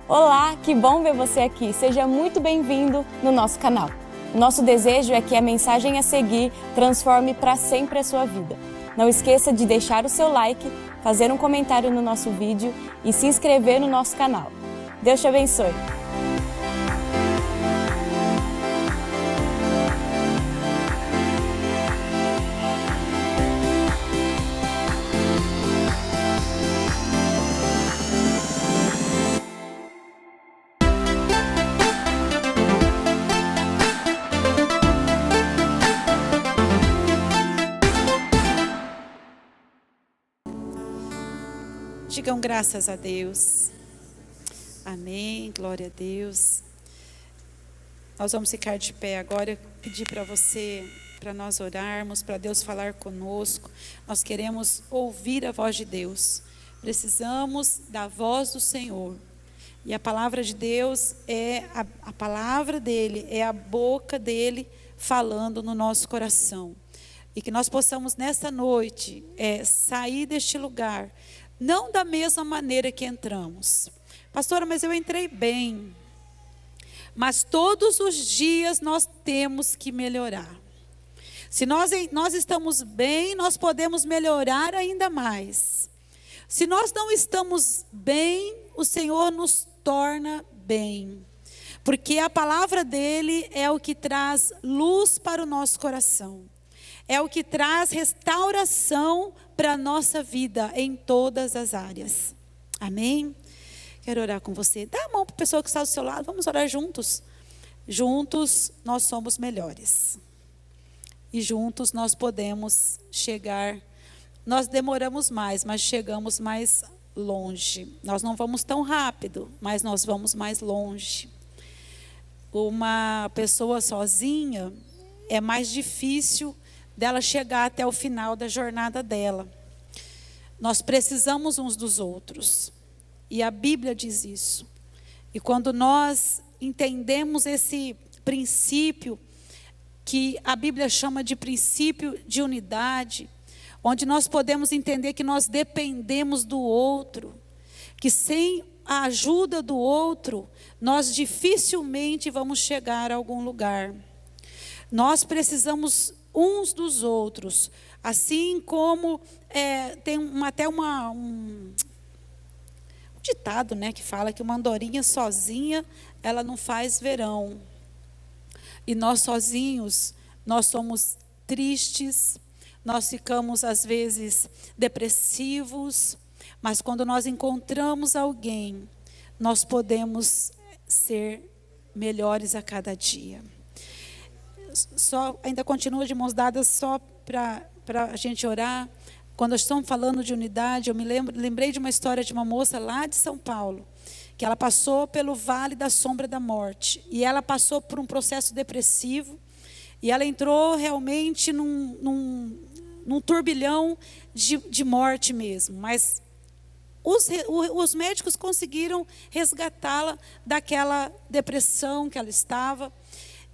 Olá, que bom ver você aqui. Seja muito bem-vindo no nosso canal. Nosso desejo é que a mensagem a seguir transforme para sempre a sua vida. Não esqueça de deixar o seu like, fazer um comentário no nosso vídeo e se inscrever no nosso canal. Deus te abençoe. Digam graças a Deus. Amém, glória a Deus. Nós vamos ficar de pé agora. Eu pedi para você, para nós orarmos, para Deus falar conosco. Nós queremos ouvir a voz de Deus. Precisamos da voz do Senhor. E a palavra de Deus é a palavra dele, é a boca dele falando no nosso coração. E que nós possamos nessa noite sair deste lugar, não da mesma maneira que entramos. Pastora, mas eu entrei bem. Mas todos os dias nós temos que melhorar. Se nós estamos bem, nós podemos melhorar ainda mais. Se nós não estamos bem, o Senhor nos torna bem. Porque a palavra dele é o que traz luz para o nosso coração. É o que traz restauração para a nossa vida em todas as áreas. Amém? Quero orar com você. Dá a mão para a pessoa que está do seu lado. Vamos orar juntos. Juntos nós somos melhores. E juntos nós podemos chegar. Nós demoramos mais, mas chegamos mais longe. Nós não vamos tão rápido, mas nós vamos mais longe. Uma pessoa sozinha é mais difícil dela chegar até o final da jornada dela. Nós precisamos uns dos outros. E a Bíblia diz isso. E quando nós entendemos esse princípio, que a Bíblia chama de princípio de unidade, onde nós podemos entender que nós dependemos do outro, que sem a ajuda do outro, nós dificilmente vamos chegar a algum lugar. Nós precisamos uns dos outros, assim como tem um ditado, né, que fala que uma andorinha sozinha, ela não faz verão. E nós sozinhos, nós somos tristes, nós ficamos às vezes depressivos, mas quando nós encontramos alguém, nós podemos ser melhores a cada dia. Ainda continua de mãos dadas só para a gente orar. Quando estamos falando de unidade, eu lembrei de uma história de uma moça lá de São Paulo, que ela passou pelo vale da sombra da morte, e ela passou por um processo depressivo, e ela entrou realmente num turbilhão de morte mesmo, mas os médicos conseguiram resgatá-la daquela depressão que ela estava.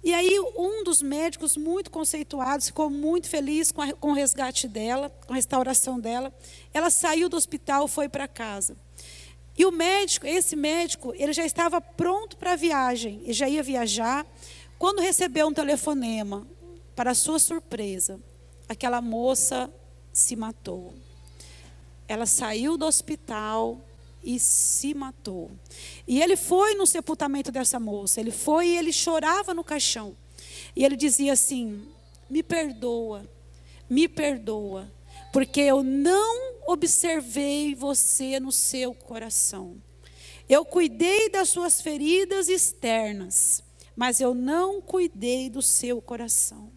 E aí um dos médicos muito conceituados ficou muito feliz com o resgate dela, com a restauração dela. Ela saiu do hospital, foi para casa. E esse médico, ele já estava pronto para a viagem, ele já ia viajar, quando recebeu um telefonema, para sua surpresa, aquela moça se matou. Ela saiu do hospital e se matou. E ele foi no sepultamento dessa moça. Ele foi e ele chorava no caixão. E ele dizia assim: me perdoa, porque eu não observei você no seu coração. Eu cuidei das suas feridas externas, mas eu não cuidei do seu coração.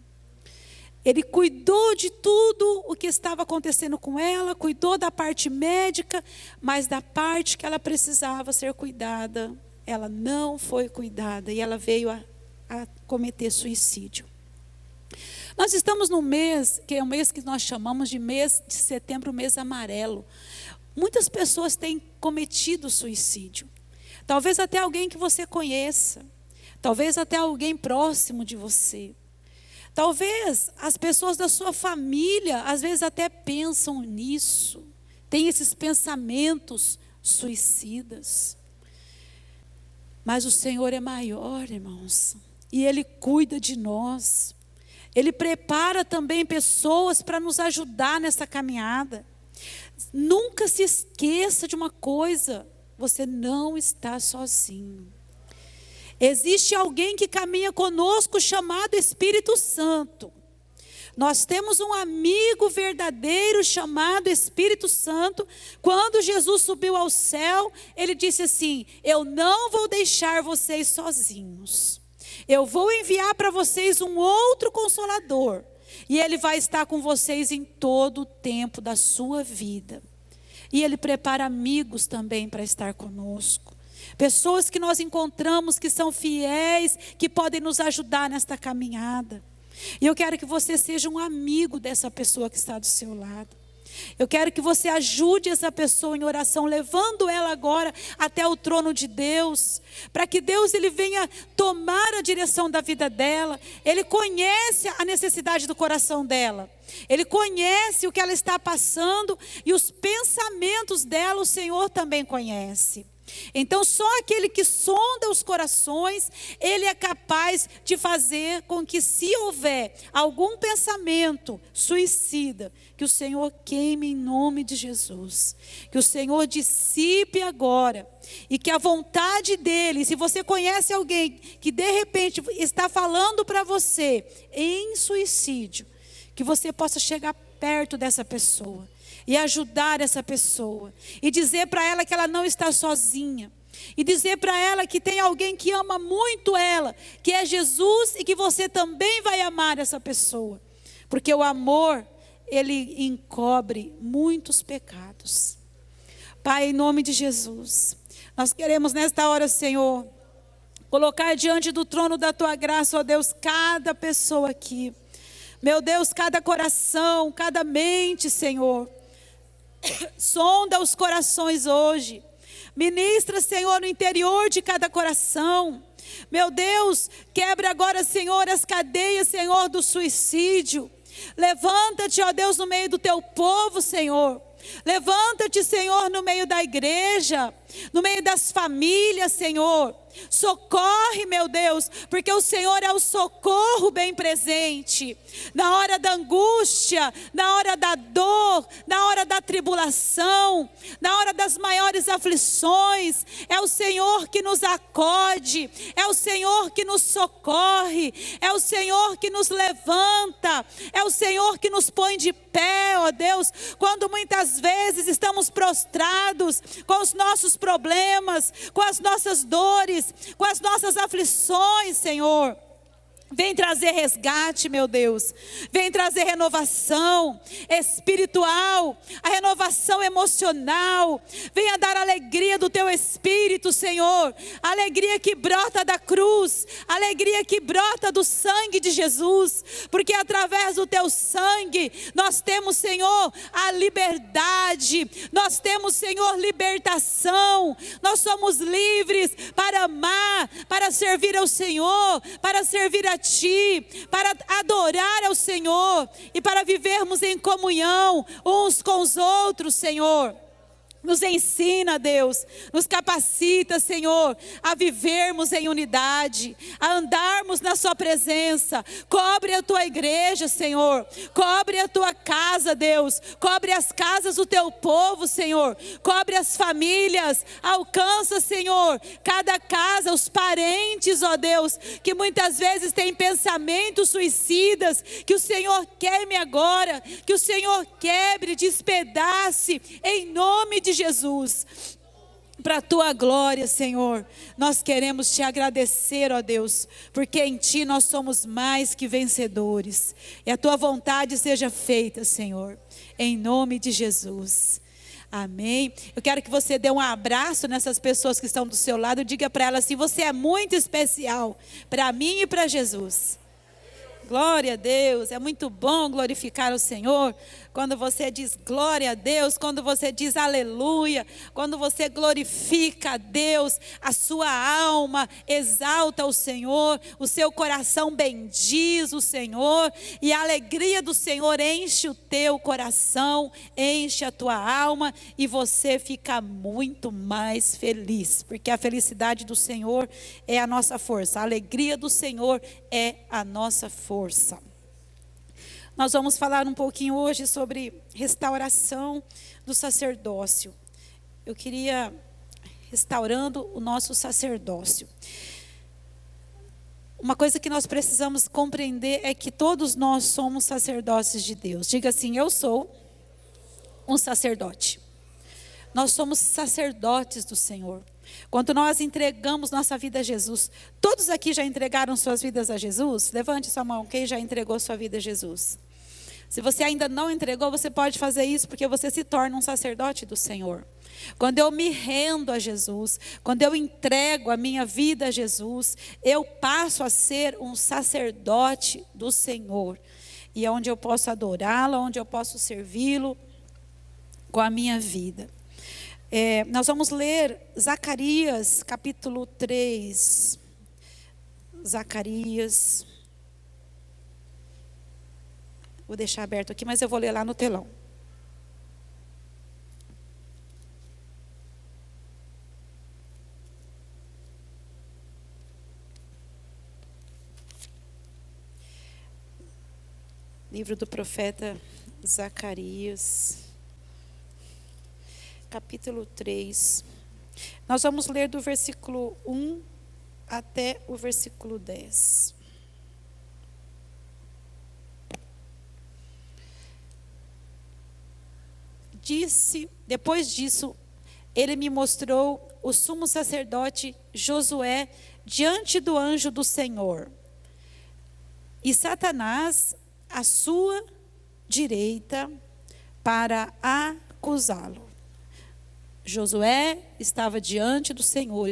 Ele cuidou de tudo o que estava acontecendo com ela, cuidou da parte médica, mas da parte que ela precisava ser cuidada, ela não foi cuidada e ela veio a cometer suicídio. Nós estamos num mês, que é um mês que nós chamamos de mês de setembro, mês amarelo. Muitas pessoas têm cometido suicídio. Talvez até alguém que você conheça, talvez até alguém próximo de você. Talvez as pessoas da sua família, às vezes até pensam nisso, têm esses pensamentos suicidas. Mas o Senhor é maior, irmãos, e Ele cuida de nós. Ele prepara também pessoas para nos ajudar nessa caminhada. Nunca se esqueça de uma coisa: você não está sozinho. Existe alguém que caminha conosco chamado Espírito Santo. Nós temos um amigo verdadeiro chamado Espírito Santo. Quando Jesus subiu ao céu, Ele disse assim: eu não vou deixar vocês sozinhos. Eu vou enviar para vocês um outro Consolador. E Ele vai estar com vocês em todo o tempo da sua vida. E Ele prepara amigos também para estar conosco. Pessoas que nós encontramos que são fiéis, que podem nos ajudar nesta caminhada. E eu quero que você seja um amigo dessa pessoa que está do seu lado. Eu quero que você ajude essa pessoa em oração, levando ela agora até o trono de Deus, para que Deus Ele venha tomar a direção da vida dela. Ele conhece a necessidade do coração dela. Ele conhece o que ela está passando e os pensamentos dela o Senhor também conhece. Então só aquele que sonda os corações, ele é capaz de fazer com que, se houver algum pensamento suicida, que o Senhor queime em nome de Jesus, que o Senhor dissipe agora, e que a vontade dele, se você conhece alguém que de repente está falando para você em suicídio, que você possa chegar perto dessa pessoa e ajudar essa pessoa, e dizer para ela que ela não está sozinha, e dizer para ela que tem alguém que ama muito ela, que é Jesus, e que você também vai amar essa pessoa, porque o amor, ele encobre muitos pecados. Pai, em nome de Jesus, nós queremos nesta hora, Senhor, colocar diante do trono da Tua graça, ó Deus, cada pessoa aqui, meu Deus, cada coração, cada mente, Senhor. Sonda os corações hoje. Ministra, Senhor, no interior de cada coração. Meu Deus, quebra agora, Senhor, as cadeias, Senhor, do suicídio. Levanta-te, ó Deus, no meio do Teu povo, Senhor. Levanta-te, Senhor, no meio da igreja, no meio das famílias, Senhor. Socorre, meu Deus, porque o Senhor é o socorro bem presente. Na hora da angústia, na hora da dor, na hora da tribulação, na hora das maiores aflições, é o Senhor que nos acode, é o Senhor que nos socorre, é o Senhor que nos levanta, é o Senhor que nos põe de pé, ó Deus, quando muitas vezes estamos prostrados com os nossos problemas, com as nossas dores, com as nossas aflições, Senhor. Vem trazer resgate, meu Deus. Vem trazer renovação espiritual, a renovação emocional. Venha dar alegria do Teu Espírito, Senhor. Alegria que brota da cruz, alegria que brota do sangue de Jesus. Porque através do Teu sangue nós temos, Senhor, a liberdade. Nós temos, Senhor, libertação. Nós somos livres para amar, para servir ao Senhor, para servir a Ti, para adorar ao Senhor e para vivermos em comunhão uns com os outros, Senhor. Nos ensina, Deus, nos capacita, Senhor, a vivermos em unidade, a andarmos na Sua presença. Cobre a Tua igreja, Senhor, cobre a Tua casa, Deus, cobre as casas do Teu povo, Senhor, cobre as famílias, alcança, Senhor, cada casa, os parentes, ó Deus, que muitas vezes têm pensamentos suicidas, que o Senhor queime agora, que o Senhor quebre, despedace, em nome de Jesus, para a Tua glória, Senhor. Nós queremos Te agradecer, ó Deus, porque em Ti nós somos mais que vencedores, e a Tua vontade seja feita, Senhor, em nome de Jesus. Amém. Eu quero que você dê um abraço nessas pessoas que estão do seu lado, diga para elas assim: você é muito especial para mim e para Jesus. Glória a Deus, é muito bom glorificar o Senhor quando você diz glória a Deus, quando você diz aleluia, quando você glorifica a Deus, a sua alma exalta o Senhor, o seu coração bendiz o Senhor, e a alegria do Senhor enche o teu coração, enche a tua alma, e você fica muito mais feliz, porque a felicidade do Senhor é a nossa força, a alegria do Senhor é a nossa força. Nós vamos falar um pouquinho hoje sobre restauração do sacerdócio. Eu queria restaurando o nosso sacerdócio. Uma coisa que nós precisamos compreender é que todos nós somos sacerdotes de Deus. Diga assim: eu sou um sacerdote. Nós somos sacerdotes do Senhor. Quando nós entregamos nossa vida a Jesus, todos aqui já entregaram suas vidas a Jesus? Levante sua mão, quem já entregou sua vida a Jesus? Se você ainda não entregou, você pode fazer isso, porque você se torna um sacerdote do Senhor. Quando eu me rendo a Jesus, quando eu entrego a minha vida a Jesus, eu passo a ser um sacerdote do Senhor. E é onde eu posso adorá-lo, onde eu posso servi-lo com a minha vida. Nós vamos ler Zacarias capítulo 3. Zacarias. Vou deixar aberto aqui, mas eu vou ler lá no telão. Livro do profeta Zacarias, capítulo 3. Nós vamos ler do versículo 1 até o versículo 10. Depois disso, ele me mostrou o sumo sacerdote Josué diante do anjo do Senhor, e Satanás à sua direita para acusá-lo. Josué estava diante do Senhor,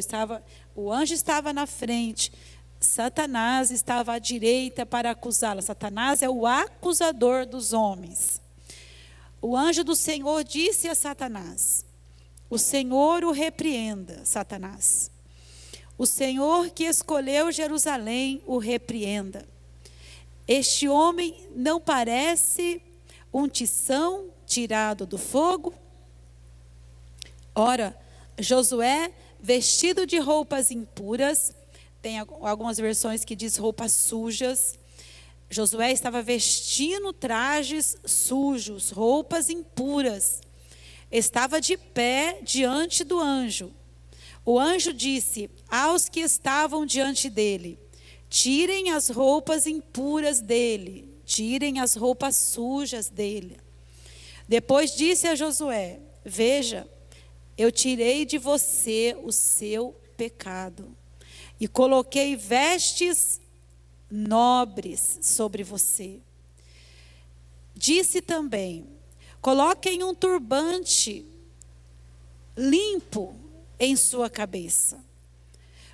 o anjo estava na frente, Satanás estava à direita para acusá-lo. Satanás é o acusador dos homens. O anjo do Senhor disse a Satanás: o Senhor o repreenda, Satanás. O Senhor que escolheu Jerusalém o repreenda. Este homem não parece um tição tirado do fogo? Ora, Josué, vestido de roupas impuras, tem algumas versões que diz roupas sujas. Josué estava vestindo trajes sujos, roupas impuras. Estava de pé diante do anjo. O anjo disse aos que estavam diante dele: tirem as roupas impuras dele, tirem as roupas sujas dele. Depois disse a Josué: veja, eu tirei de você o seu pecado e coloquei vestes nobres sobre você. Disse também: coloquem um turbante limpo em sua cabeça.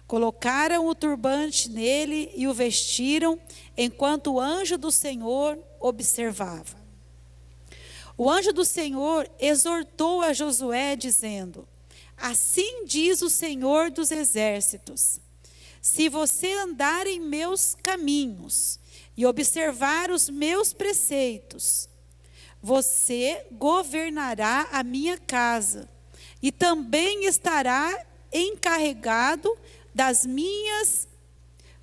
Colocaram o turbante nele e o vestiram, enquanto o anjo do Senhor observava. O anjo do Senhor exortou a Josué, dizendo: assim diz o Senhor dos exércitos: se você andar em meus caminhos e observar os meus preceitos, você governará a minha casa e também estará encarregado das minhas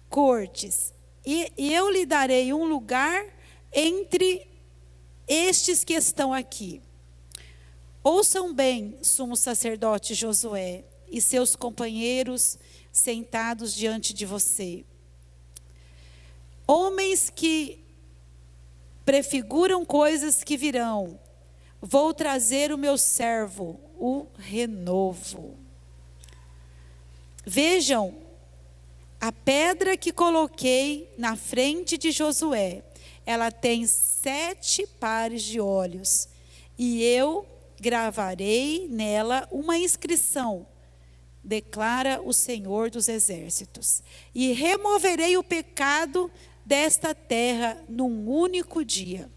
cortes, e eu lhe darei um lugar entre estes que estão aqui. Ouçam bem, sumo sacerdote Josué e seus companheiros sentados diante de você. Homens que prefiguram coisas que virão, vou trazer o meu servo, o renovo. Vejam, a pedra que coloquei na frente de Josué, ela tem 7 pares de olhos, e eu gravarei nela uma inscrição, declara o Senhor dos exércitos, e removerei o pecado desta terra num único dia.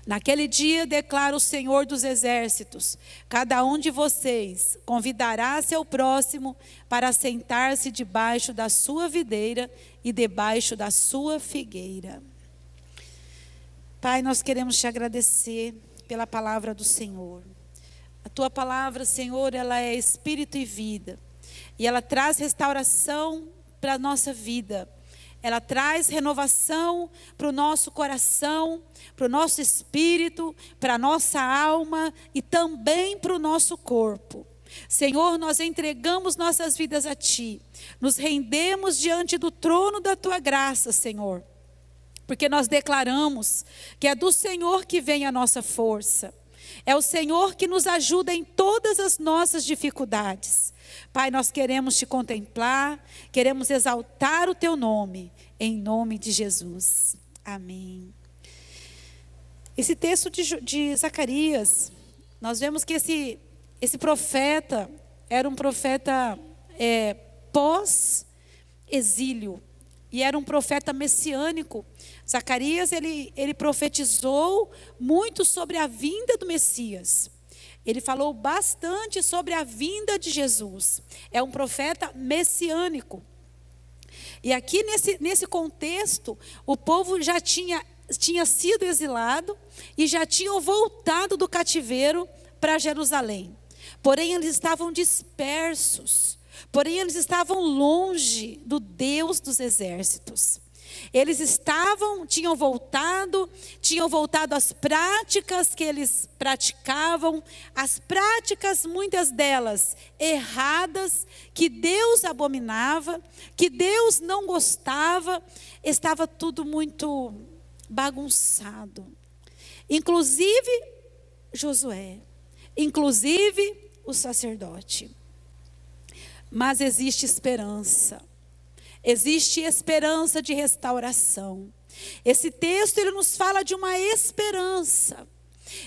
Naquele dia, declara o Senhor dos Exércitos, cada um de vocês convidará seu próximo para sentar-se debaixo da sua videira e debaixo da sua figueira. Pai, nós queremos te agradecer pela palavra do Senhor. A tua palavra, Senhor, ela é espírito e vida. E ela traz restauração para a nossa vida. Ela traz renovação para o nosso coração, para o nosso espírito, para a nossa alma e também para o nosso corpo. Senhor, nós entregamos nossas vidas a Ti. Nos rendemos diante do trono da Tua graça, Senhor. Porque nós declaramos que é do Senhor que vem a nossa força. É o Senhor que nos ajuda em todas as nossas dificuldades. Pai, nós queremos te contemplar, queremos exaltar o teu nome, em nome de Jesus. Amém. Esse texto de Zacarias, nós vemos que esse profeta era um profeta pós-exílio, e era um profeta messiânico. Zacarias, ele profetizou muito sobre a vinda do Messias. Ele falou bastante sobre a vinda de Jesus. É um profeta messiânico. E aqui nesse contexto, o povo já tinha sido exilado e já tinham voltado do cativeiro para Jerusalém. Porém, eles estavam dispersos. Porém, eles estavam longe do Deus dos exércitos. Eles tinham voltado às práticas que eles praticavam, as práticas, muitas delas erradas, que Deus abominava, que Deus não gostava. Estava tudo muito bagunçado. Inclusive Josué, inclusive o sacerdote. Mas existe esperança. Existe esperança de restauração. Esse texto, ele nos fala de uma esperança.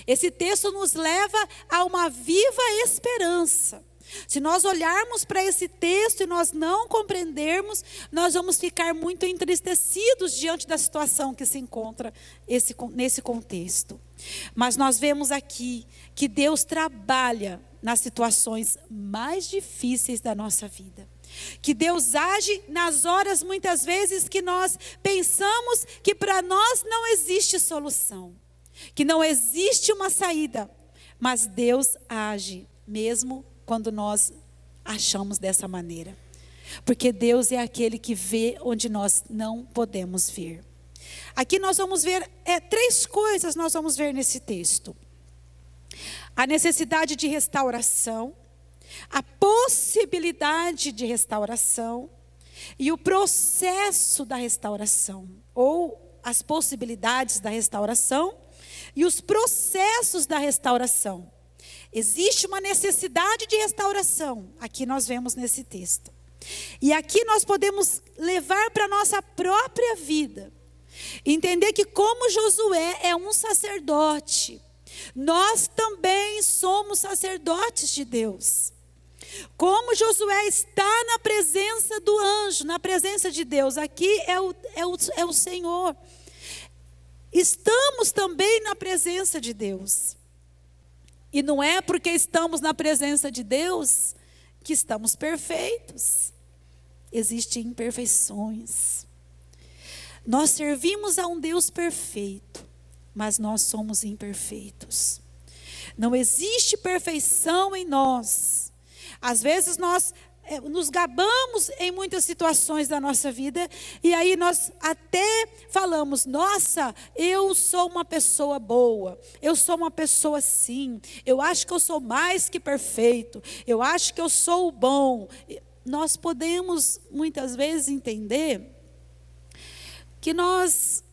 Esse texto nos leva a uma viva esperança. Se nós olharmos para esse texto e nós não compreendermos, nós vamos ficar muito entristecidos diante da situação que se encontra nesse contexto. Mas nós vemos aqui que Deus trabalha nas situações mais difíceis da nossa vida. Que Deus age nas horas, muitas vezes, que nós pensamos que para nós não existe solução, que não existe uma saída, mas Deus age mesmo quando nós achamos dessa maneira, porque Deus é aquele que vê onde nós não podemos ver. Aqui nós vamos ver 3 coisas nós vamos ver nesse texto: a necessidade de restauração, a possibilidade de restauração e o processo da restauração, ou as possibilidades da restauração e os processos da restauração. Existe uma necessidade de restauração, aqui nós vemos nesse texto. E aqui nós podemos levar para a nossa própria vida, entender que como Josué é um sacerdote, nós também somos sacerdotes de Deus. Como Josué está na presença do anjo, na presença de Deus, aqui é o Senhor. Estamos também na presença de Deus. E não é porque estamos na presença de Deus que estamos perfeitos. Existem imperfeições. Nós servimos a um Deus perfeito, mas nós somos imperfeitos. Não existe perfeição em nós. Às vezes nós nos gabamos em muitas situações da nossa vida, e aí nós até falamos: nossa, eu sou uma pessoa boa, eu sou uma pessoa assim, eu acho que eu sou mais que perfeito, eu acho que eu sou o bom. Nós podemos muitas vezes entender que nós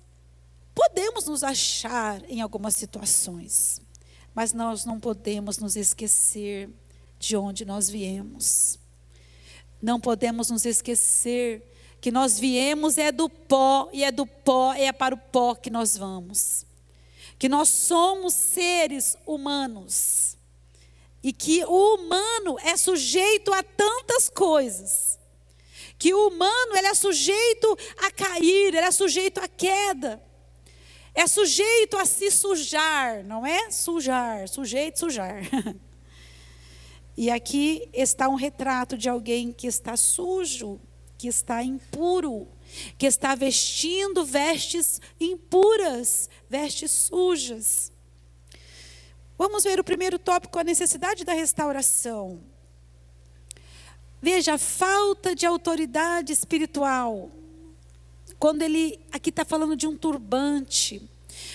podemos nos achar em algumas situações, mas nós não podemos nos esquecer de onde nós viemos. Não podemos nos esquecer que nós viemos do pó, e do pó, é para o pó que nós vamos. Que nós somos seres humanos. E que o humano é sujeito a tantas coisas. Que o humano, ele é sujeito a cair, ele é sujeito à queda. é sujeito a se sujar, não é? Sujar, sujeito, sujar. E aqui está um retrato de alguém que está sujo, que está impuro, que está vestindo vestes impuras, vestes sujas. Vamos ver o primeiro tópico, a necessidade da restauração. Veja, a falta de autoridade espiritual. Quando ele aqui está falando de um turbante.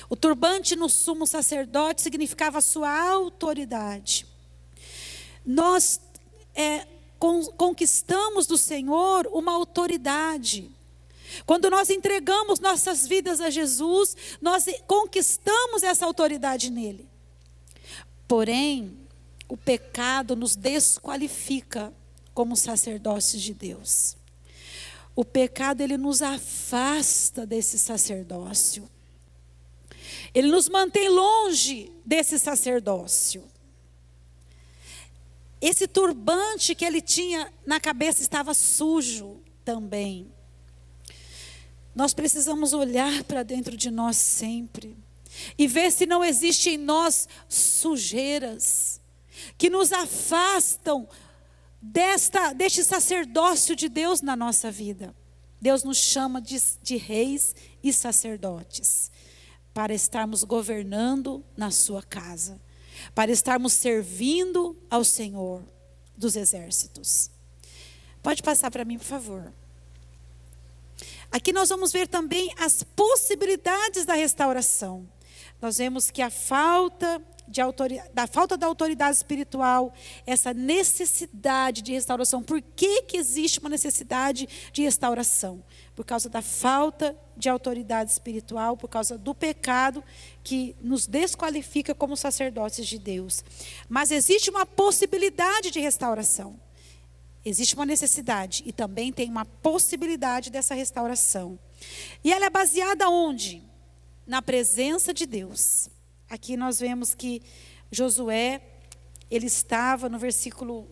O turbante no sumo sacerdote significava a sua autoridade. Nós conquistamos do Senhor uma autoridade. Quando nós entregamos nossas vidas a Jesus, nós conquistamos essa autoridade nele. Porém, o pecado nos desqualifica como sacerdotes de Deus. O pecado, ele nos afasta desse sacerdócio. Ele nos mantém longe desse sacerdócio. Esse turbante que ele tinha na cabeça estava sujo também. Nós precisamos olhar para dentro de nós sempre e ver se não existe em nós sujeiras que nos afastam deste sacerdócio de Deus na nossa vida. Deus nos chama de reis e sacerdotes para estarmos governando na sua casa, para estarmos servindo ao Senhor dos exércitos. Pode passar para mim, por favor. Aqui nós vamos ver também as possibilidades da restauração. Nós vemos que a falta da autoridade espiritual, essa necessidade de restauração. Por que existe uma necessidade de restauração? Por causa da falta de autoridade espiritual, por causa do pecado que nos desqualifica como sacerdotes de Deus. Mas existe uma possibilidade de restauração. Existe uma necessidade e também tem uma possibilidade dessa restauração. E ela é baseada onde? Na presença de Deus. Aqui nós vemos que Josué, ele estava no versículo,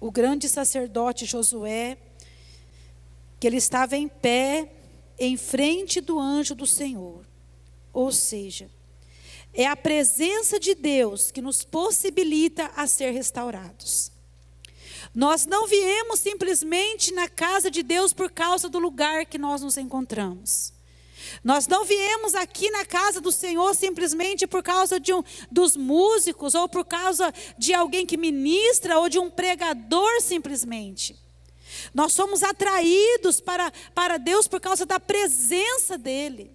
o grande sacerdote Josué, que ele estava em pé, em frente do anjo do Senhor. Ou seja, é a presença de Deus que nos possibilita a ser restaurados. Nós não viemos simplesmente na casa de Deus por causa do lugar que nós nos encontramos. Nós não viemos aqui na casa do Senhor simplesmente por causa dos músicos, ou por causa de alguém que ministra, ou de um pregador simplesmente. Nós somos atraídos para Deus por causa da presença dEle.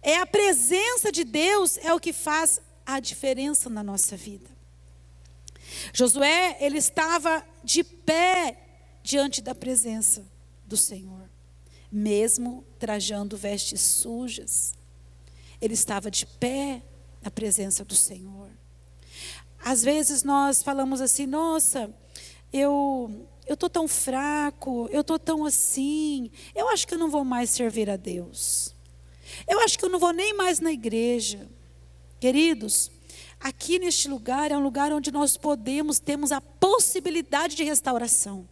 É a presença de Deus é o que faz a diferença na nossa vida. Josué, ele estava de pé diante da presença do Senhor. Mesmo trajando vestes sujas, ele estava de pé na presença do Senhor. Às vezes nós falamos assim, nossa, eu estou tão fraco, eu estou tão assim, eu acho que eu não vou mais servir a Deus. Eu acho que eu não vou nem mais na igreja. Queridos, aqui neste lugar é um lugar onde nós temos a possibilidade de restauração.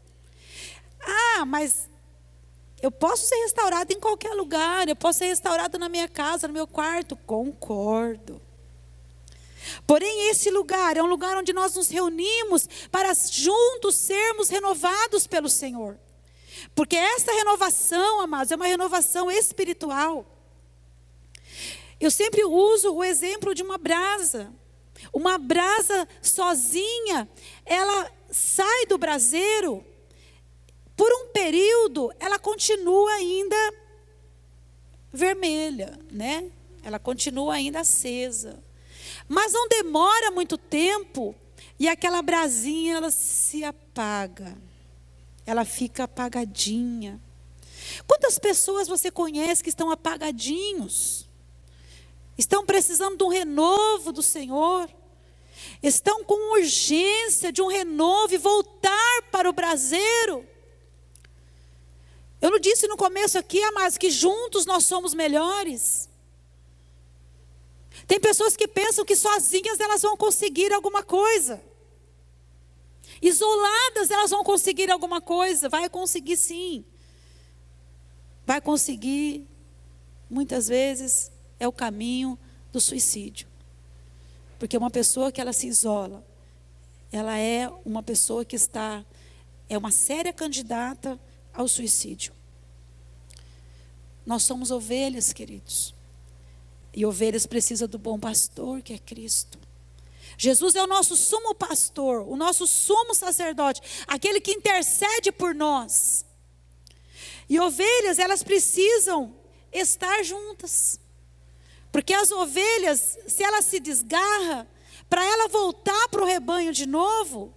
Ah, mas eu posso ser restaurado em qualquer lugar, eu posso ser restaurado na minha casa, no meu quarto. Concordo. Porém, esse lugar é um lugar onde nós nos reunimos para juntos sermos renovados pelo Senhor. Porque essa renovação, amados, é uma renovação espiritual. Eu sempre uso o exemplo de uma brasa. Uma brasa sozinha, ela sai do braseiro. Por um período, ela continua ainda vermelha, né? Ela continua ainda acesa. Mas não demora muito tempo e aquela brasinha, ela se apaga. Ela fica apagadinha. Quantas pessoas você conhece que estão apagadinhos? Estão precisando de um renovo do Senhor. Estão com urgência de um renovo e voltar para o braseiro. Eu não disse no começo aqui, amados, que juntos nós somos melhores. Tem pessoas que pensam que sozinhas elas vão conseguir alguma coisa. Isoladas elas vão conseguir alguma coisa. Vai conseguir sim. Vai conseguir. muitas vezes é o caminho do suicídio. Porque uma pessoa que ela se isola, ela é uma pessoa que é uma séria candidata ao suicídio. Nós somos ovelhas, queridos. E ovelhas precisam do bom pastor, que é Cristo. Jesus é o nosso sumo pastor, o nosso sumo sacerdote, aquele que intercede por nós. E ovelhas, elas precisam estar juntas. Porque as ovelhas, se ela se desgarra, para ela voltar para o rebanho de novo,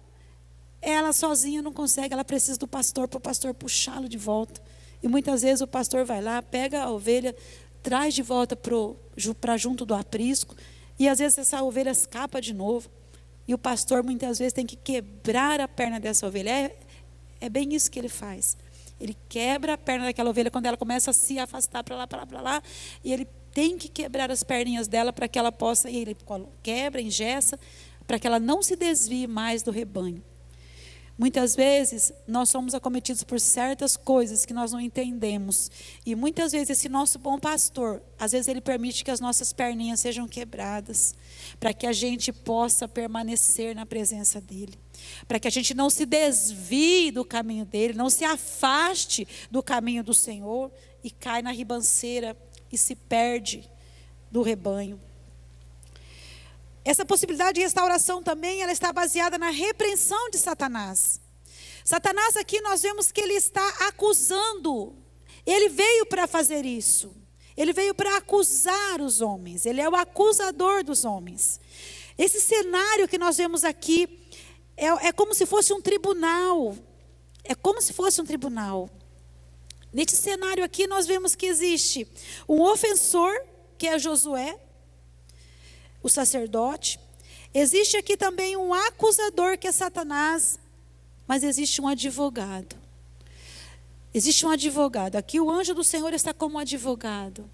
ela sozinha não consegue, ela precisa do pastor, para o pastor puxá-lo de volta. E muitas vezes o pastor vai lá, pega a ovelha, traz de volta para junto do aprisco, e às vezes essa ovelha escapa de novo. E o pastor muitas vezes tem que quebrar a perna dessa ovelha. É bem isso que ele faz. Ele quebra a perna daquela ovelha quando ela começa a se afastar para lá, e ele tem que quebrar as perninhas dela para que ela possa, e ele quebra, engessa, para que ela não se desvie mais do rebanho. Muitas vezes nós somos acometidos por certas coisas que nós não entendemos, e muitas vezes esse nosso bom pastor, às vezes ele permite que as nossas perninhas sejam quebradas, para que a gente possa permanecer na presença dele, para que a gente não se desvie do caminho dele, não se afaste do caminho do Senhor e cai na ribanceira e se perde do rebanho. Essa possibilidade de restauração também, ela está baseada na repreensão de Satanás. Satanás aqui nós vemos que ele está acusando. Ele veio para fazer isso. Ele veio para acusar os homens. Ele é o acusador dos homens. Esse cenário que nós vemos aqui é como se fosse um tribunal. É como se fosse um tribunal. Nesse cenário aqui nós vemos que existe um ofensor, que é Josué, o sacerdote. Existe aqui também um acusador, que é Satanás, mas existe um advogado. Existe um advogado. Aqui o anjo do Senhor está como advogado.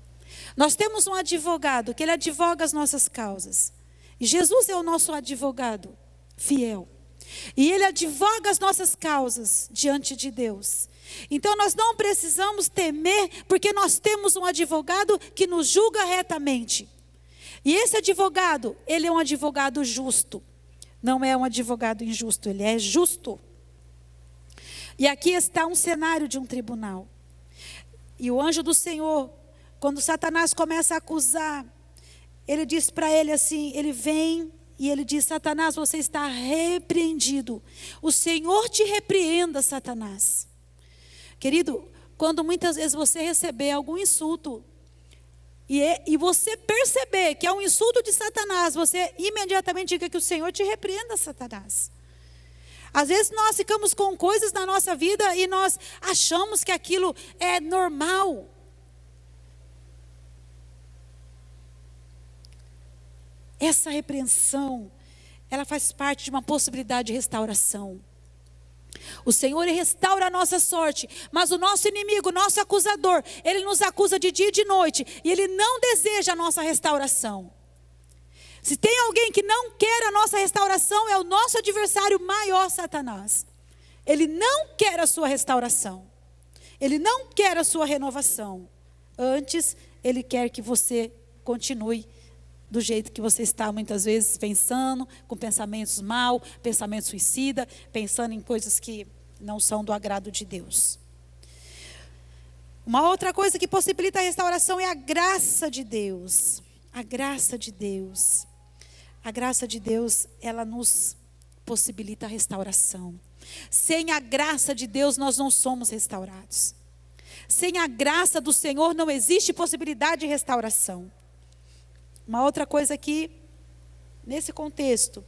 Nós temos um advogado, que ele advoga as nossas causas. E Jesus é o nosso advogado fiel. E ele advoga as nossas causas diante de Deus. Então nós não precisamos temer, porque nós temos um advogado que nos julga retamente. E esse advogado, ele é um advogado justo. Não é um advogado injusto, ele é justo. E aqui está um cenário de um tribunal. E o anjo do Senhor, quando Satanás começa a acusar, ele diz para ele assim, ele vem e ele diz: Satanás, você está repreendido. O Senhor te repreenda, Satanás. Querido, quando muitas vezes você receber algum insulto, e você perceber que é um insulto de Satanás, você imediatamente diga que o Senhor te repreenda, Satanás. Às vezes nós ficamos com coisas na nossa vida e nós achamos que aquilo é normal. Essa repreensão, ela faz parte de uma possibilidade de restauração. O Senhor restaura a nossa sorte, mas o nosso inimigo, o nosso acusador, ele nos acusa de dia e de noite, e ele não deseja a nossa restauração. Se tem alguém que não quer a nossa restauração, é o nosso adversário maior, Satanás. Ele não quer a sua restauração, ele não quer a sua renovação. Antes, ele quer que você continue do jeito que você está muitas vezes pensando, com pensamentos maus, pensamento suicida, pensando em coisas que não são do agrado de Deus. Uma outra coisa que possibilita a restauração é a graça de Deus. A graça de Deus. A graça de Deus, ela nos possibilita a restauração. Sem a graça de Deus, nós não somos restaurados. Sem a graça do Senhor, não existe possibilidade de restauração. Uma outra coisa aqui, nesse contexto,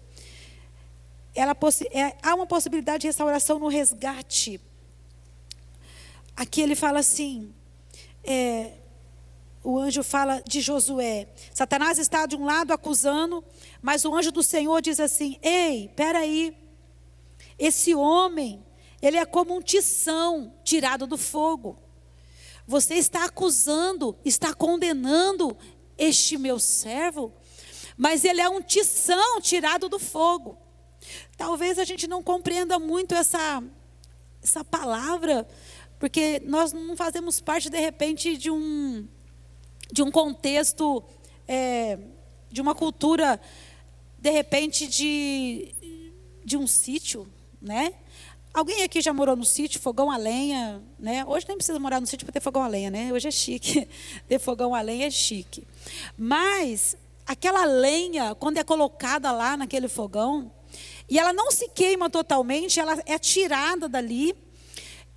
há uma possibilidade de restauração no resgate. Aqui ele fala assim, o anjo fala de Josué. Satanás está de um lado acusando, mas o anjo do Senhor diz assim: ei, peraí, esse homem, ele é como um tição tirado do fogo. Você está acusando, está condenando este meu servo, mas ele é um tição tirado do fogo. Talvez a gente não compreenda muito essa palavra, porque nós não fazemos parte de repente de um de um contexto, de uma cultura, de repente, de um sítio, né? Alguém aqui já morou no sítio, fogão a lenha, né? Hoje nem precisa morar no sítio para ter fogão a lenha, né? Hoje é chique, ter fogão a lenha é chique. Mas aquela lenha, quando é colocada lá naquele fogão, e ela não se queima totalmente, ela é tirada dali,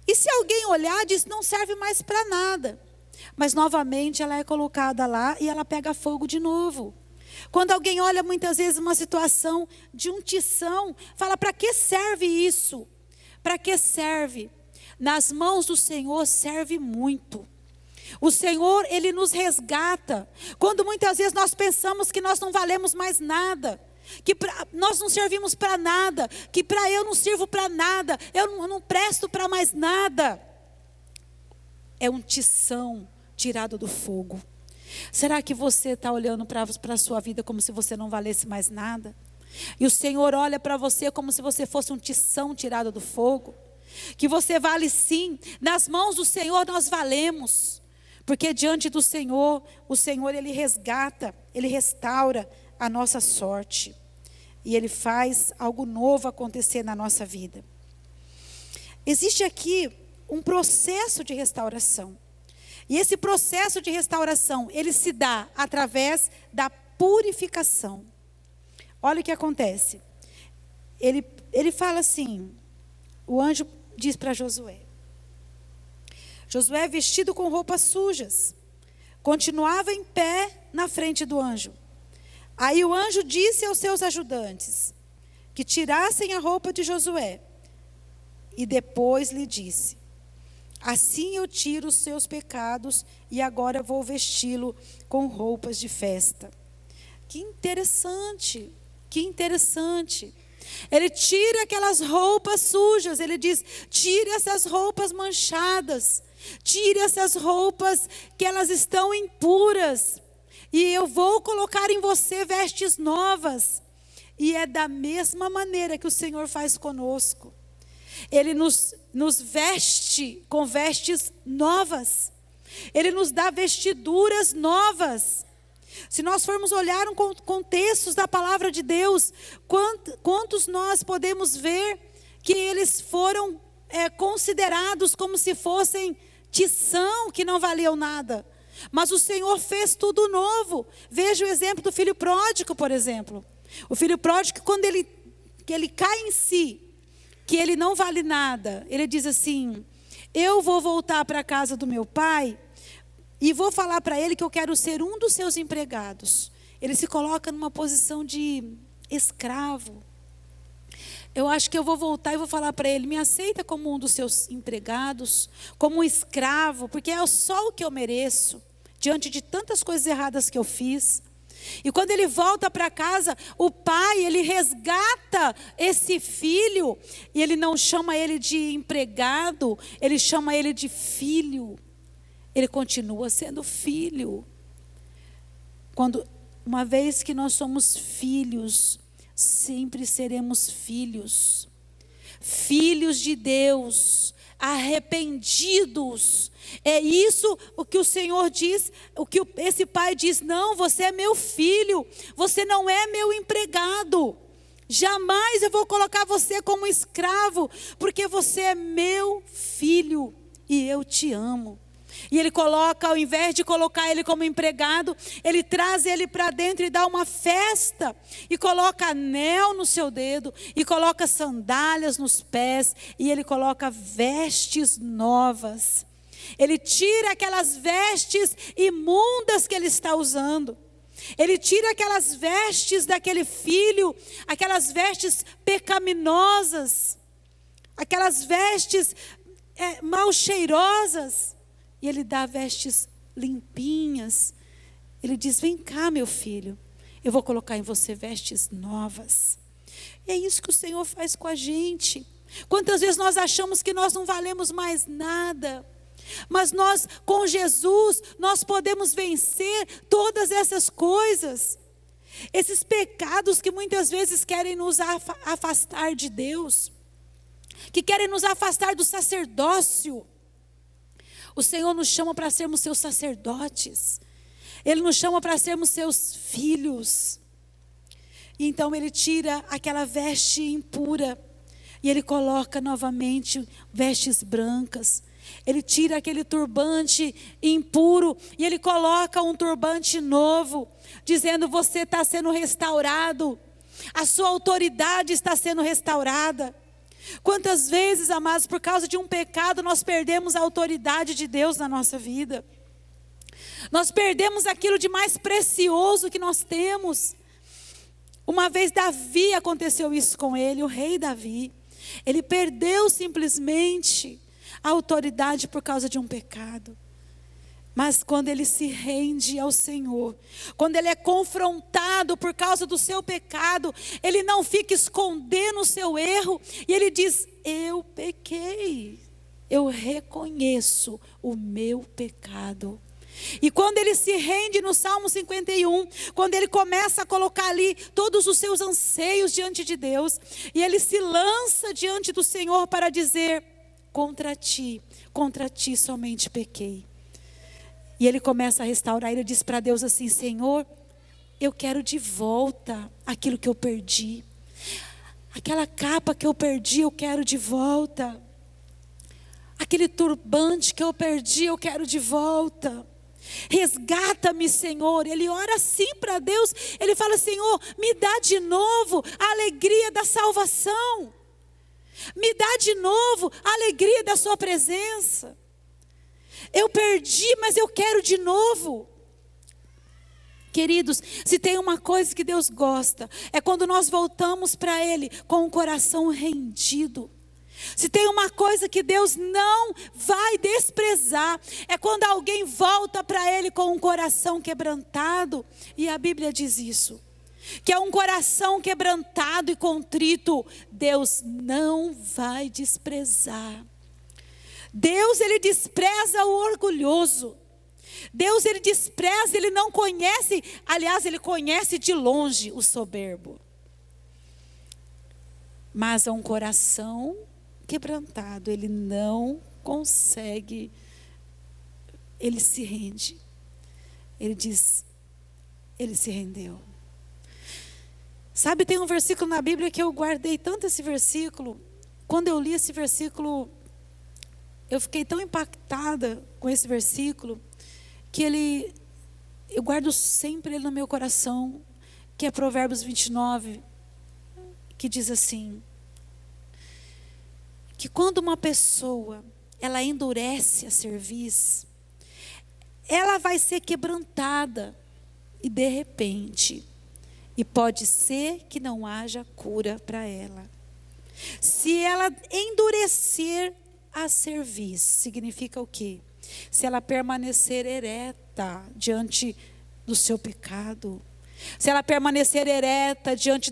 e se alguém olhar, diz, não serve mais para nada. Mas novamente ela é colocada lá e ela pega fogo de novo. Quando alguém olha muitas vezes uma situação de um tição, fala, para que serve isso? Para que serve? Nas mãos do Senhor serve muito. O Senhor, Ele nos resgata. Quando muitas vezes nós pensamos que nós não valemos mais nada, que nós não servimos para nada, que para eu não sirvo para nada, eu não presto para mais nada. É um tição tirado do fogo. Será que você está olhando para a sua vida como se você não valesse mais nada? E o Senhor olha para você como se você fosse um tição tirado do fogo? Que você vale sim, nas mãos do Senhor nós valemos. Porque diante do Senhor, o Senhor Ele resgata, Ele restaura a nossa sorte. E Ele faz algo novo acontecer na nossa vida. Existe aqui um processo de restauração. E esse processo de restauração, ele se dá através da purificação. Olha o que acontece. Ele fala assim, o anjo diz para Josué. Josué, vestido com roupas sujas, continuava em pé na frente do anjo. Aí o anjo disse aos seus ajudantes que tirassem a roupa de Josué. E depois lhe disse, assim eu tiro os seus pecados e agora vou vesti-lo com roupas de festa. Que interessante, que interessante. Ele tira aquelas roupas sujas, ele diz, tire essas roupas manchadas, tire essas roupas que elas estão impuras, e eu vou colocar em você vestes novas. E é da mesma maneira que o Senhor faz conosco. Ele nos veste com vestes novas. Ele nos dá vestiduras novas. Se nós formos olhar contextos da palavra de Deus, quantos nós podemos ver que eles foram considerados como se fossem tição, que não valiam nada. Mas o Senhor fez tudo novo. Veja o exemplo do filho pródigo, por exemplo. O filho pródigo, quando ele cai em si, que ele não vale nada, ele diz assim, eu vou voltar para a casa do meu pai e vou falar para ele que eu quero ser um dos seus empregados. Ele se coloca numa posição de escravo. Eu acho que eu vou voltar e vou falar para ele, me aceita como um dos seus empregados, como um escravo, porque é só o que eu mereço, diante de tantas coisas erradas que eu fiz. E quando ele volta para casa, o pai, ele resgata esse filho, e ele não chama ele de empregado, ele chama ele de filho. Ele continua sendo filho. Uma vez que nós somos filhos, sempre seremos filhos. Filhos de Deus, arrependidos. É isso o que o Senhor diz, o que esse pai diz, não, você é meu filho, você não é meu empregado. Jamais eu vou colocar você como escravo, porque você é meu filho e eu te amo. E ele coloca, ao invés de colocar ele como empregado, ele traz ele para dentro e dá uma festa. E coloca anel no seu dedo, e coloca sandálias nos pés, e ele coloca vestes novas. Ele tira aquelas vestes imundas que ele está usando. Ele tira aquelas vestes daquele filho, aquelas vestes pecaminosas, aquelas vestes mal cheirosas. E ele dá vestes limpinhas. Ele diz, vem cá meu filho, eu vou colocar em você vestes novas. E é isso que o Senhor faz com a gente. Quantas vezes nós achamos que nós não valemos mais nada. Mas nós, com Jesus, nós podemos vencer todas essas coisas. Esses pecados que muitas vezes querem nos afastar de Deus. Que querem nos afastar do sacerdócio. O Senhor nos chama para sermos seus sacerdotes. Ele nos chama para sermos seus filhos. E então Ele tira aquela veste impura e Ele coloca novamente vestes brancas. Ele tira aquele turbante impuro e Ele coloca um turbante novo, dizendo: você está sendo restaurado, a sua autoridade está sendo restaurada. Quantas vezes, amados, por causa de um pecado, nós perdemos a autoridade de Deus na nossa vida. Nós perdemos aquilo de mais precioso que nós temos. Uma vez Davi, aconteceu isso com ele, o rei Davi. Ele perdeu simplesmente a autoridade por causa de um pecado. Mas quando ele se rende ao Senhor, quando ele é confrontado por causa do seu pecado, ele não fica escondendo o seu erro, e ele diz: eu pequei, eu reconheço o meu pecado. E quando ele se rende no Salmo 51, quando ele começa a colocar ali todos os seus anseios diante de Deus, e ele se lança diante do Senhor para dizer: contra ti somente pequei. E ele começa a restaurar, ele diz para Deus assim: Senhor, eu quero de volta aquilo que eu perdi. Aquela capa que eu perdi, eu quero de volta. Aquele turbante que eu perdi, eu quero de volta. Resgata-me, Senhor. Ele ora assim para Deus, ele fala: Senhor, me dá de novo a alegria da salvação. Me dá de novo a alegria da sua presença. Eu perdi, mas eu quero de novo. Queridos, se tem uma coisa que Deus gosta, é quando nós voltamos para Ele com o coração rendido. Se tem uma coisa que Deus não vai desprezar, é quando alguém volta para Ele com um coração quebrantado. E a Bíblia diz isso, que é um coração quebrantado e contrito, Deus não vai desprezar. Deus, Ele despreza o orgulhoso. Deus, Ele despreza, Ele não conhece, aliás, Ele conhece de longe o soberbo. Mas é um coração quebrantado, Ele não consegue, Ele se rende. Ele diz, Ele se rendeu. Sabe, tem um versículo na Bíblia que eu guardei tanto esse versículo. Quando eu li esse versículo, eu fiquei tão impactada com esse versículo, que eu guardo sempre ele no meu coração, que é Provérbios 29, que diz assim, que quando uma pessoa, ela endurece a cerviz, ela vai ser quebrantada, e de repente, e pode ser que não haja cura para ela. Se ela endurecer a cerviz, significa o quê? Se ela permanecer ereta diante do seu pecado, se ela permanecer ereta diante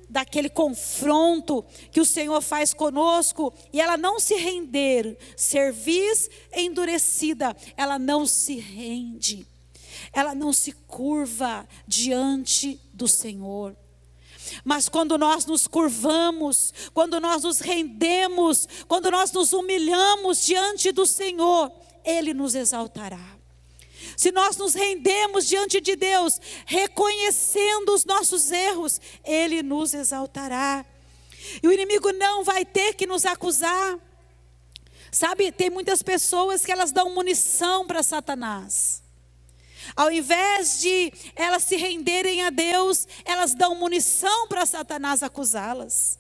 daquele confronto que o Senhor faz conosco, e ela não se render, cerviz endurecida, ela não se rende, ela não se curva diante do Senhor. Mas quando nós nos curvamos, quando nós nos rendemos, quando nós nos humilhamos diante do Senhor, Ele nos exaltará. Se nós nos rendemos diante de Deus, reconhecendo os nossos erros, Ele nos exaltará. E o inimigo não vai ter que nos acusar. Sabe, tem muitas pessoas que elas dão munição para Satanás. Ao invés de elas se renderem a Deus, elas dão munição para Satanás acusá-las.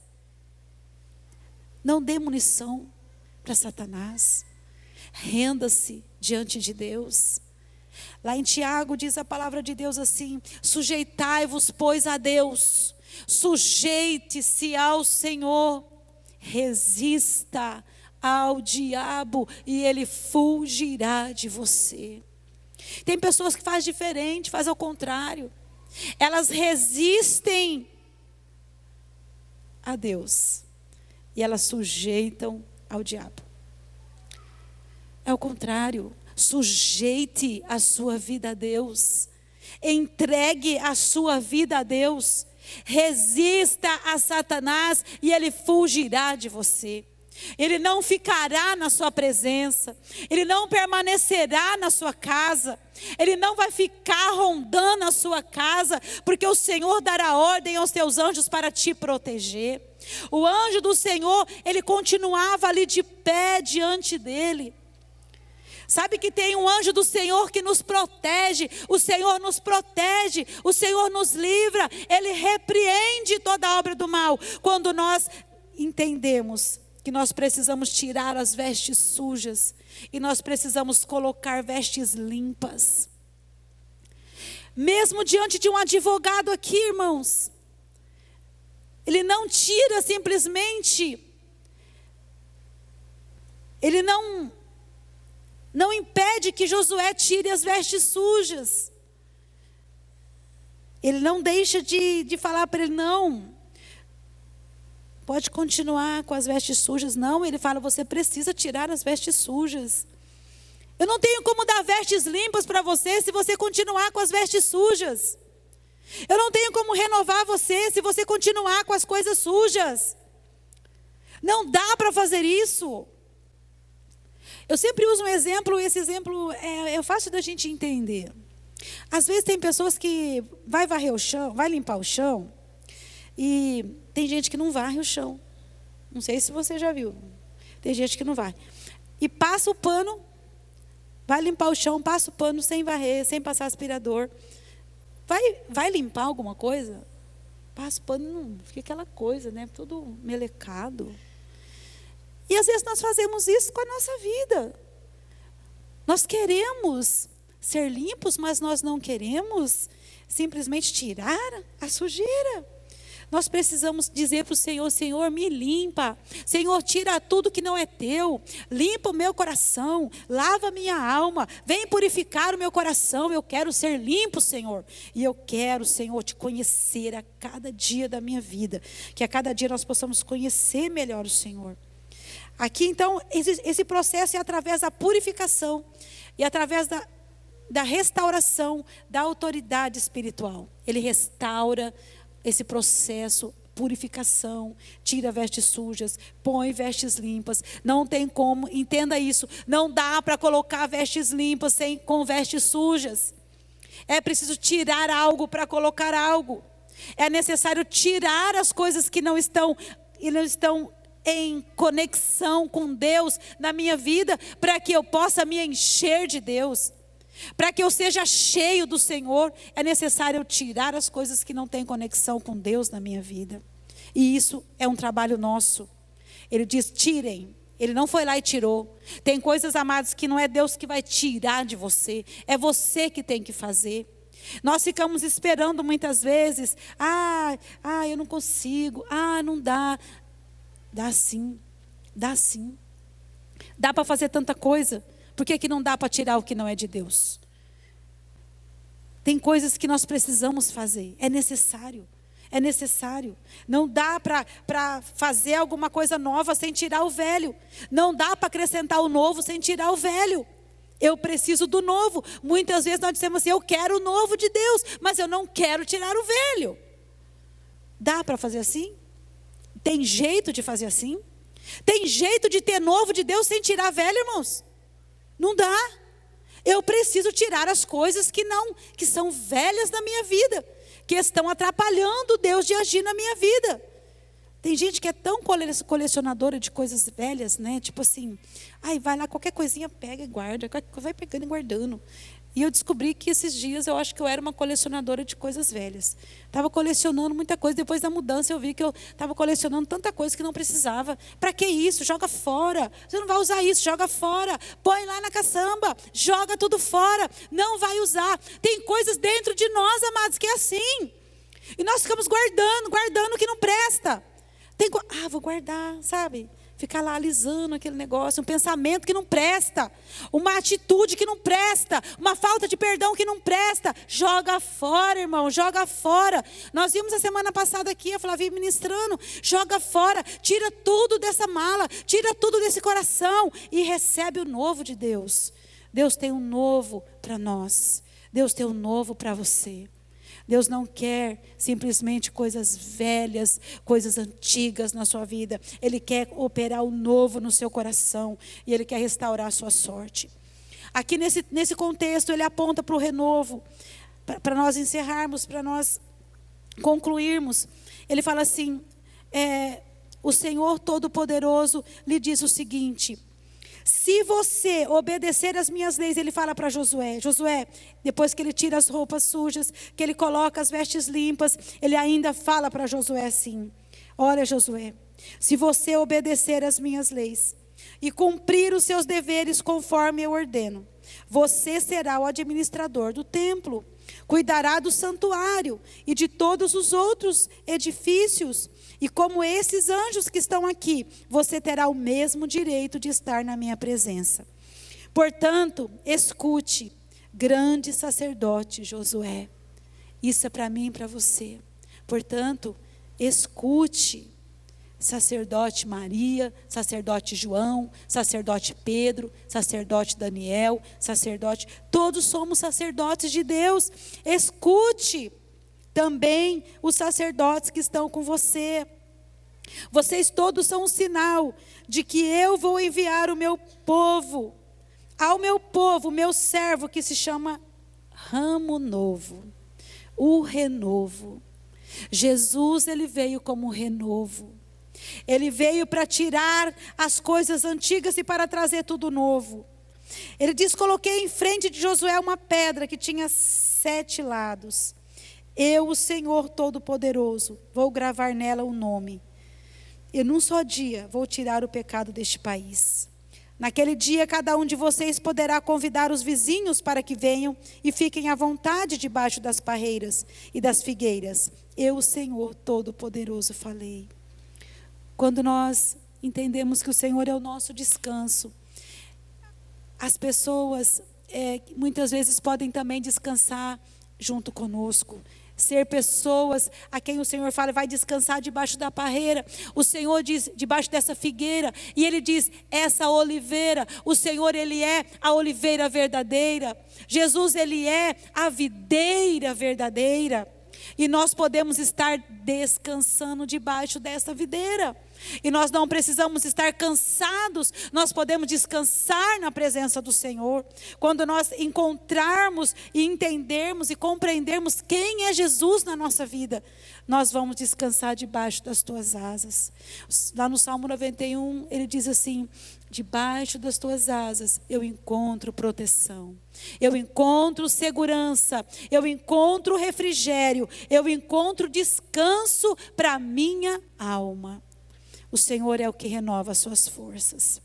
Não dê munição para Satanás. Renda-se diante de Deus. Lá em Tiago diz a palavra de Deus assim: sujeitai-vos, pois, a Deus, sujeite-se ao Senhor, resista ao diabo e ele fugirá de você. Tem pessoas que fazem diferente, fazem ao contrário. Elas resistem a Deus e elas sujeitam ao diabo. É o contrário. Sujeite a sua vida a Deus. Entregue a sua vida a Deus. Resista a Satanás e ele fugirá de você. Ele não ficará na sua presença, Ele não permanecerá na sua casa, Ele não vai ficar rondando a sua casa, porque o Senhor dará ordem aos seus anjos para te proteger. O anjo do Senhor, ele continuava ali de pé diante dele. Sabe que tem um anjo do Senhor que nos protege, o Senhor nos protege, o Senhor nos livra, Ele repreende toda a obra do mal, quando nós entendemos que nós precisamos tirar as vestes sujas e nós precisamos colocar vestes limpas. Mesmo diante de um advogado aqui, irmãos, ele não tira simplesmente, ele não impede que Josué tire as vestes sujas. Ele não deixa de falar para ele, não, pode continuar com as vestes sujas. Não, ele fala, você precisa tirar as vestes sujas. Eu não tenho como dar vestes limpas para você se você continuar com as vestes sujas. Eu não tenho como renovar você se você continuar com as coisas sujas. Não dá para fazer isso. Eu sempre uso um exemplo, esse exemplo é fácil da gente entender. Às vezes tem pessoas que vai varrer o chão, vai limpar o chão, e tem gente que não varre o chão. Não sei se você já viu. Tem gente que não varre. E passa o pano, vai limpar o chão, passa o pano sem varrer, sem passar aspirador. Vai limpar alguma coisa? Passa o pano, não, fica aquela coisa, né? Tudo melecado. E às vezes nós fazemos isso com a nossa vida. Nós queremos ser limpos, mas nós não queremos simplesmente tirar a sujeira. Nós precisamos dizer para o Senhor, Senhor, me limpa. Senhor, tira tudo que não é teu. Limpa o meu coração. Lava a minha alma. Vem purificar o meu coração. Eu quero ser limpo, Senhor. E eu quero, Senhor, te conhecer a cada dia da minha vida. Que a cada dia nós possamos conhecer melhor o Senhor. Aqui, então, esse processo é através da purificação. E através da restauração da autoridade espiritual. Ele restaura esse processo, purificação, tira vestes sujas, põe vestes limpas. Não tem como, entenda isso, não dá para colocar vestes limpas com vestes sujas. É preciso tirar algo para colocar algo. É necessário tirar as coisas que não estão em conexão com Deus na minha vida, para que eu possa me encher de Deus. Para que eu seja cheio do Senhor, é necessário eu tirar as coisas que não têm conexão com Deus na minha vida. E isso é um trabalho nosso. Ele diz, tirem. Ele não foi lá e tirou. Tem coisas, amados, que não é Deus que vai tirar de você. É você que tem que fazer. Nós ficamos esperando muitas vezes. Eu não consigo. Não dá. Dá sim. Dá sim. Dá para fazer tanta coisa. Por que não dá para tirar o que não é de Deus? Tem coisas que nós precisamos fazer. É necessário. É necessário. Não dá para fazer alguma coisa nova sem tirar o velho. Não dá para acrescentar o novo sem tirar o velho. Eu preciso do novo. Muitas vezes nós dizemos assim, eu quero o novo de Deus, mas eu não quero tirar o velho. Dá para fazer assim? Tem jeito de fazer assim? Tem jeito de ter novo de Deus sem tirar velho, irmãos? Não dá. Eu preciso tirar as coisas que são velhas na minha vida, que estão atrapalhando Deus de agir na minha vida. Tem gente que é tão colecionadora de coisas velhas, né? Tipo assim, vai lá, qualquer coisinha pega e guarda, vai pegando e guardando. E eu descobri que esses dias eu acho que eu era uma colecionadora de coisas velhas. Estava colecionando muita coisa. Depois da mudança eu vi que eu estava colecionando tanta coisa que não precisava. Para que isso? Joga fora. Você não vai usar isso, joga fora. Põe lá na caçamba, joga tudo fora. Não vai usar. Tem coisas dentro de nós, amados, que é assim. E nós ficamos guardando o que não presta. Vou guardar, sabe? Ficar lá alisando aquele negócio, um pensamento que não presta, uma atitude que não presta, uma falta de perdão que não presta. Joga fora, irmão, joga fora. Nós vimos a semana passada aqui, a Flavia ministrando, joga fora, tira tudo dessa mala, tira tudo desse coração e recebe o novo de Deus. Deus tem um novo para nós, Deus tem um novo para você. Deus não quer simplesmente coisas velhas, coisas antigas na sua vida. Ele quer operar o novo no seu coração. E Ele quer restaurar a sua sorte. Aqui nesse contexto, Ele aponta para o renovo. Para nós encerrarmos, para nós concluirmos. Ele fala assim, o Senhor Todo-Poderoso lhe diz o seguinte: se você obedecer às minhas leis, ele fala para Josué, depois que ele tira as roupas sujas, que ele coloca as vestes limpas, ele ainda fala para Josué assim: olha, Josué, se você obedecer às minhas leis e cumprir os seus deveres conforme eu ordeno, você será o administrador do templo, cuidará do santuário e de todos os outros edifícios. E como esses anjos que estão aqui, você terá o mesmo direito de estar na minha presença. Portanto, escute, grande sacerdote Josué. Isso é para mim e para você. Portanto, escute, sacerdote Maria, sacerdote João, sacerdote Pedro, sacerdote Daniel, sacerdote, todos somos sacerdotes de Deus. Escute também os sacerdotes que estão com você. Vocês todos são um sinal de que eu vou enviar o meu povo, ao meu povo, o meu servo, que se chama ramo novo, o renovo. Jesus, ele veio como renovo. Ele veio para tirar as coisas antigas e para trazer tudo novo. Ele diz: coloquei em frente de Josué uma pedra que tinha 7 lados. Eu, o Senhor Todo-Poderoso, vou gravar nela um nome. E num só dia vou tirar o pecado deste país. Naquele dia, cada um de vocês poderá convidar os vizinhos para que venham e fiquem à vontade debaixo das parreiras e das figueiras. Eu, o Senhor Todo-Poderoso, falei. Quando nós entendemos que o Senhor é o nosso descanso, as pessoas muitas vezes podem também descansar junto conosco. Ser pessoas a quem o Senhor fala, vai descansar debaixo da parreira. O Senhor diz, debaixo dessa figueira. E Ele diz, essa oliveira. O Senhor, Ele é a oliveira verdadeira. Jesus, Ele é a videira verdadeira. E nós podemos estar descansando debaixo dessa videira. E nós não precisamos estar cansados, nós podemos descansar na presença do Senhor. Quando nós encontrarmos e entendermos e compreendermos quem é Jesus na nossa vida, nós vamos descansar debaixo das tuas asas. Lá no Salmo 91, ele diz assim: debaixo das tuas asas eu encontro proteção, eu encontro segurança, eu encontro refrigério, eu encontro descanso para a minha alma. O Senhor é o que renova as suas forças.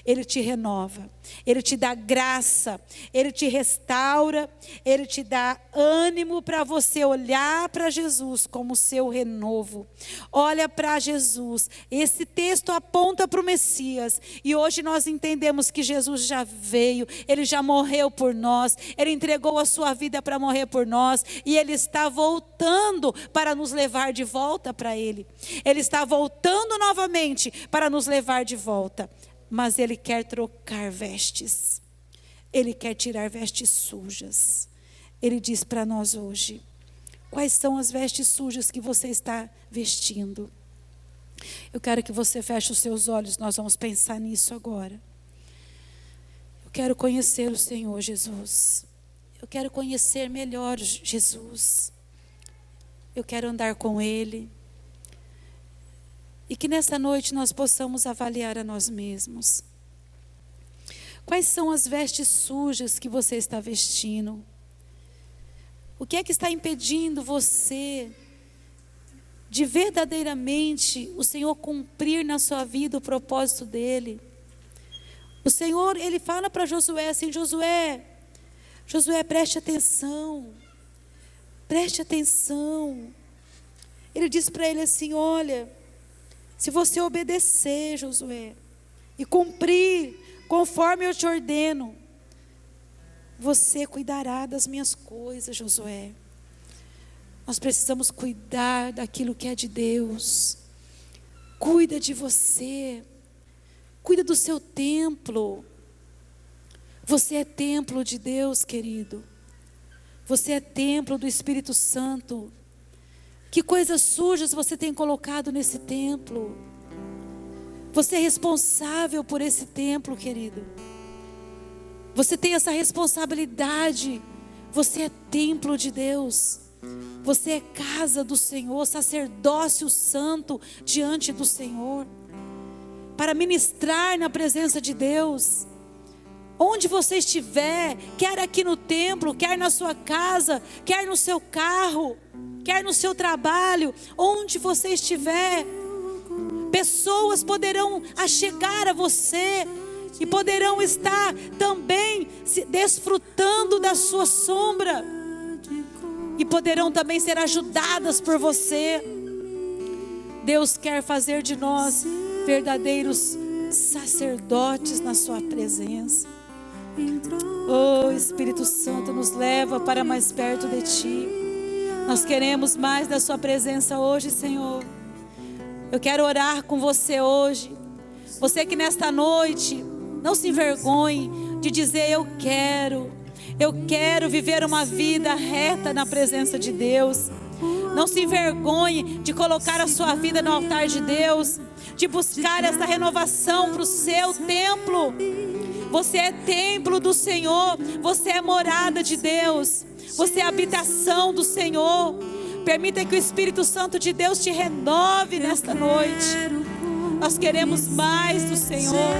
Ele te renova, Ele te dá graça, Ele te restaura, Ele te dá ânimo para você olhar para Jesus como seu renovo. Olha para Jesus. Esse texto aponta para o Messias. E hoje nós entendemos que Jesus já veio, Ele já morreu por nós, Ele entregou a sua vida para morrer por nós. E Ele está voltando para nos levar de volta para Ele. Ele está voltando novamente para nos levar de volta. Mas Ele quer trocar vestes. Ele quer tirar vestes sujas. Ele diz para nós hoje: quais são as vestes sujas que você está vestindo? Eu quero que você feche os seus olhos, nós vamos pensar nisso agora. Eu quero conhecer o Senhor Jesus. Eu quero conhecer melhor Jesus. Eu quero andar com Ele. E que nessa noite nós possamos avaliar a nós mesmos. Quais são as vestes sujas que você está vestindo? O que é que está impedindo você de verdadeiramente o Senhor cumprir na sua vida o propósito dEle? O Senhor, Ele fala para Josué assim: Josué, preste atenção. Preste atenção. Ele diz para ele assim: olha, se você obedecer, Josué, e cumprir conforme eu te ordeno, você cuidará das minhas coisas, Josué. Nós precisamos cuidar daquilo que é de Deus. Cuida de você. Cuida do seu templo. Você é templo de Deus, querido. Você é templo do Espírito Santo. Que coisas sujas você tem colocado nesse templo? Você é responsável por esse templo, querido. Você tem essa responsabilidade. Você é templo de Deus. Você é casa do Senhor, sacerdócio santo diante do Senhor, para ministrar na presença de Deus. Onde você estiver, quer aqui no templo, quer na sua casa, quer no seu carro, quer no seu trabalho, onde você estiver, pessoas poderão achegar a você e poderão estar também se desfrutando da sua sombra e poderão também ser ajudadas por você. Deus quer fazer de nós verdadeiros sacerdotes na sua presença. Oh, Espírito Santo, nos leva para mais perto de Ti. Nós queremos mais da Sua presença hoje, Senhor. Eu quero orar com você hoje. Você que nesta noite não se envergonhe de dizer: eu quero viver uma vida reta na presença de Deus. Não se envergonhe de colocar a sua vida no altar de Deus, de buscar essa renovação para o seu templo. Você é templo do Senhor, você é morada de Deus, você é habitação do Senhor. Permita que o Espírito Santo de Deus te renove nesta noite. Nós queremos mais do Senhor.